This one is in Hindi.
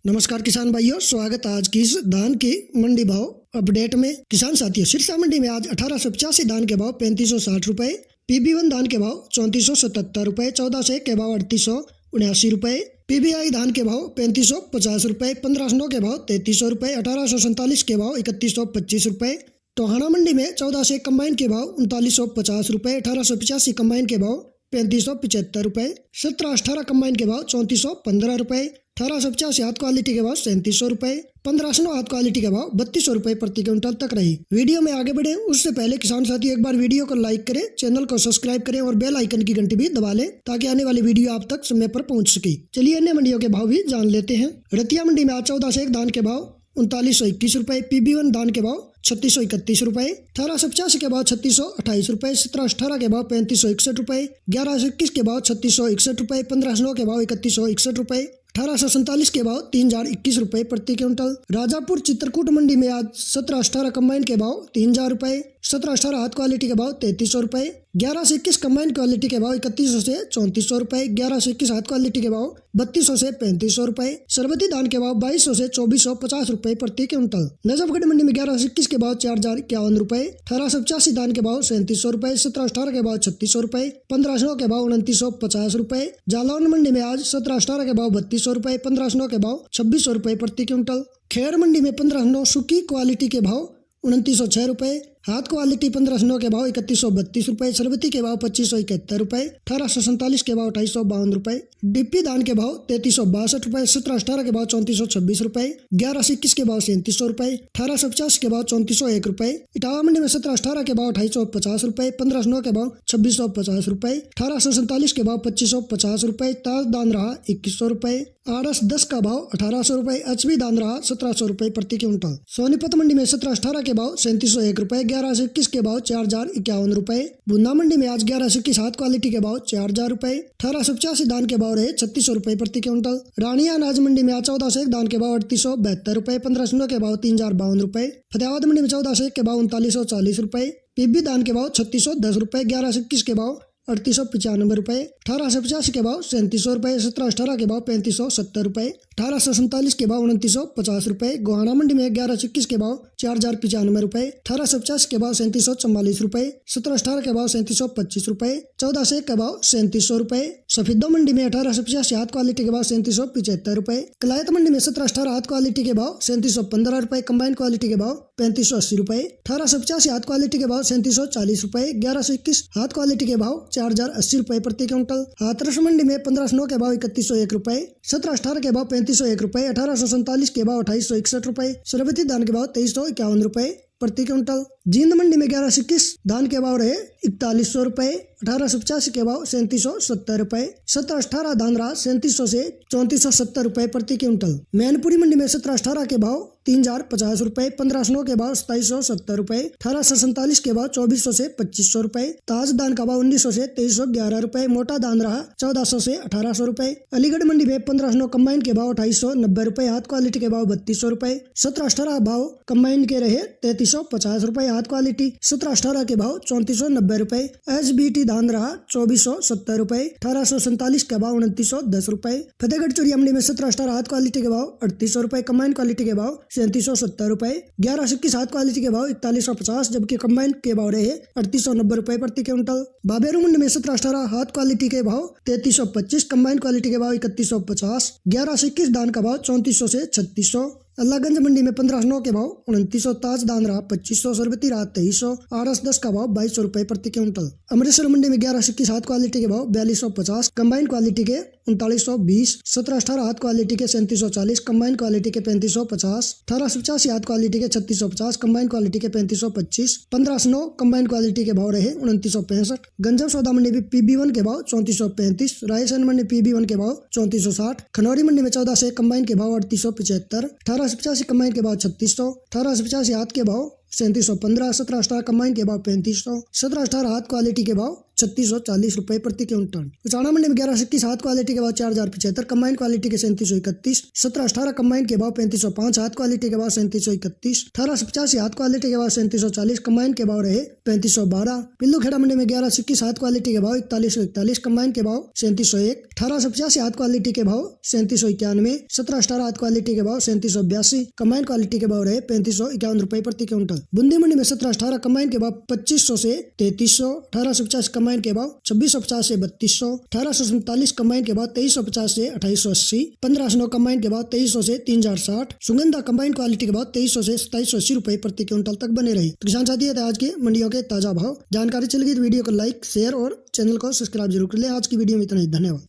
नमस्कार किसान भाइयों, स्वागत है आज की इस धान की मंडी भाव अपडेट में। किसान साथियों, सिरसा मंडी में आज 1885 धान के भाव 3560 रुपए, PB1 धान के भाव 3477 रुपए, 1400 के भाव 3879 रुपए, PBI धान के भाव 3550 रुपए, 1509 के भाव 3300 रुपए, 1847 के भाव 3125 रुपए। टोहाना मंडी में 1400 कंबाइन के भाव 3950 रुपए, 1885 कंबाइन के भाव 3575 रुपए, 1718 कंबाइन के भाव 3415 रुपए, 1885 हाथ क्वालिटी के भाव 3700 रुपए, 1500 हाथ क्वालिटी के भाव 3200 रुपए प्रति क्विंटल तक रही। वीडियो में आगे बढ़े उससे पहले किसान साथी एक बार वीडियो को लाइक करें, चैनल को सब्सक्राइब करें और बेल आइकन की घंटी भी दबा लें ताकि आने वाली वीडियो आप तक समय पर पहुंच सके। चलिए अन्य मंडियों के भाव भी जान लेते हैं। रतिया मंडी में आज 1401 धान के भाव 3921 रुपए, PB1 धान के भाव 3631 रुपए, 1885 के भाव 3628 रुपए, 1718 के भाव 3561 रुपए, 1121 के भाव 3661 रुपए, 1509 के भाव 3161 रुपए, 1847 के भाव 3021 रुपए प्रति क्विंटल। राजापुर चित्रकूट मंडी में आज 1718 कंबाइन के भाव 3000 रुपए, 1718 हाथ क्वालिटी के भाव 3300 रुपए, 1121 कंबाइन क्वालिटी के भाव 3100 से 3400 रुपए, 1121 हाथ क्वालिटी के भाव 3200 से 3500 रुपए, सरबती धान के भाव 2200 से 2450 रुपए प्रति क्विंटल। नजफगढ़ मंडी में 1121 के भाव 4051 रुपए, 1885 धान के भाव 3700 रुपए, 1718 के भाव 3600 रुपए, 1500 के भाव 2950 रुपए। जालौन मंडी में आज 1718 के भाव 3200 रुपए, 1500 के भाव 2600 रुपए प्रति क्विंटल। खेर मंडी में 1500 सूखी क्वालिटी के भाव 2906 रुपए, हाथ क्वालिटी 1509 के भाव 3132 रुपए, सरबती के भाव 2571 रुपए, 1847 के भाव 2852 रुपए, डिप्पी धान के भाव 3362 रुपए, 1718 के भाव 3426 रुपए, 1121 के भाव 3700 रुपए, 1850 के भाव 3401 रुपए। इटावा मंडी में 1718 के भाव 2850 रुपए, 1509 के भाव 2650 रुपए, 1847 के भाव 2550 रुपए, ताज दान रहा 2100 रुपए, आरस 10 का भाव 1800 रुपए, HB दान रहा 1700 रुपए प्रति क्विंटल। सोनीपत मंडी में 1718 के भाव 3701 रुपए, 1121 के भाव 4051 रुपए। बुंदा मंडी में आज 1121 हाथ क्वालिटी के भाव 4000 रुपए, 1885 धान के भाव रहे 3600 रुपए प्रति क्विंटल। रानिया अनाज मंडी में आज 1401 धान के भाव 3872 रुपए, 1500 के भाव 3052 रुपए, फतेहाबाद मंडी में 1401 के भाव 3940 रुपए, PB धान के भाव 3610 रुपए, 1121 के भाव 3895 रुपए, 1885 के भाव 3700 रुपए, 1718 के भाव 3570 रुपए, 1847 के भाव 2950 रुपए। गोहाना मंडी में 1121 के भाव 4095 रुपए, 1850 के भाव 3744 रुपए, 1718 के भाव 3725 रुपए, 1401 के भाव 3700 रुपए। सफेदो मंडी में 1885 हाथ क्वालिटी के भाव 3775 रुपए। कलायत मंडी में 1718 हाथ क्वालिटी के भाव 3715 रुपए, कंबाइन क्वालिटी के भाव 3580 रुपए, 1885 हाथ क्वालिटी के भाव 3740 रुपए, 1121 हाथ क्वालिटी के भाव 4080 रुपए प्रति क्विंटल। हाथरस मंडी में 1509 के भाव 3101 रुपए, 1718 के भाव 3501 रुपए, 1847 के भाव 2861 रुपए, सरबती धान के भाव 2351 रुपए प्रति क्विंटल। जींद मंडी में 1121 धान के भाव रहे 4100 रुपए, 1885 के भाव 3770 रुपए, 1718 धान रहा 3700 से 3470 रुपए प्रति क्विंटल। मैनपुरी मंडी में 1718 के भाव 3050 रुपए, 1509 के भाव 2770 रुपए, 1847 के भाव 2400 से 2500 रुपए, ताज दान का भाव 1900 से 2311 रुपए, मोटा दान रहा 1400 से 1800 रुपए। अलीगढ़ मंडी में 1509 कंबाइन के भाव 2890 रुपए, हाथ क्वालिटी के भाव 3200 रुपए, 1718 भाव कंबाइन के रहे 3350 रुपए, हाथ क्वालिटी 1718 के भाव 3490 रुपए, SBT धान रहा 2470 रुपए, 1847 का भाव 2910 रुपए। फतेहगढ़ चोरिया मंडी में 1718 हाथ क्वालिटी के भाव 3800 रुपए, कंबाइन क्वालिटी के भाव 3770 रुपए, 1121 हाथ क्वालिटी के भाव 4150, जबकि कंबाइन के भाव रहे 3890 रुपए प्रति क्विंटल। बाबेरू मंडी में 1718 हाथ क्वालिटी के भाव 3325, कंबाइन क्वालिटी के भाव 3150, 1121 धान का भाव 3400 से 3600। अल्लाहगंज मंडी में 1509 के भाव 2900, ताज दान रहा 2500, सरबती रहा 2300, आरस 10 का भाव 2200 रुपए प्रति क्विंटल। अमृतसर मंडी में 1121 हाथ क्वालिटी के भाव 4250, कंबाइन क्वालिटी के 3920, 1718 हाथ क्वालिटी के 3740, कंबाइन क्वालिटी के 3550, 1885 हाथ क्वालिटी के 3650, कंबाइन क्वालिटी के 3525, 1509 कंबाइन क्वालिटी के भाव रहे 2965। गंजम सौदा मंडी में PB1 के भाव 3435, रायसेन मंडी PB1 के भाव 3460, खनौरी मंडी में 1401 कंबाइन के भाव 3875, 1885 कंबाइन के भाव 3600, 1885 हाथ के भाव 3715। 17-18 कंबाइन के भाव 3500। 17-18 हाथ क्वालिटी के भाव 3640 रुपए प्रति क्विंटल। चाणा मंडी में 11-21 हाथ क्वालिटी के भाव 4075। कंबाइन क्वालिटी के 3731। 17-18 कंबाइन के भाव 3505। हाथ क्वालिटी के भाव 3731। 1885 हाथ क्वालिटी के भाव 3740। कंबाइन के भाव रहे 3512। पिल्लू खेड़ा मंडी में 11-21 हाथ क्वालिटी के भाव 4141। कंबाइन के भाव 3701। 1885 हाथ क्वालिटी के भाव 3791। 17-18 हाथ क्वालिटी के भाव 3782। कंबाइन क्वालिटी के भाव रहे 3551 रुपए प्रति क्विंटल। बूंदी मंडी में 17-18 कंबाइन के भाव 2500 से 3300। 1850 कंबाइन के भाव 2650 से 3200। 1847 कंबाइन के भाव 2350 से 2880। 1509 कंबाइन के भाव 2300 से 3060। सुगंधा कंबाइन क्वालिटी के भाव 2300 से 2780 रुपए प्रति क्विंटल तक बने रही। तो किसान साथी, आज के मंडियों के ताजा भाव जानकारी चल गई तो वीडियो को लाइक, शेयर और चैनल को सब्सक्राइब जरूर कर ले। आज की वीडियो में इतना ही, धन्यवाद।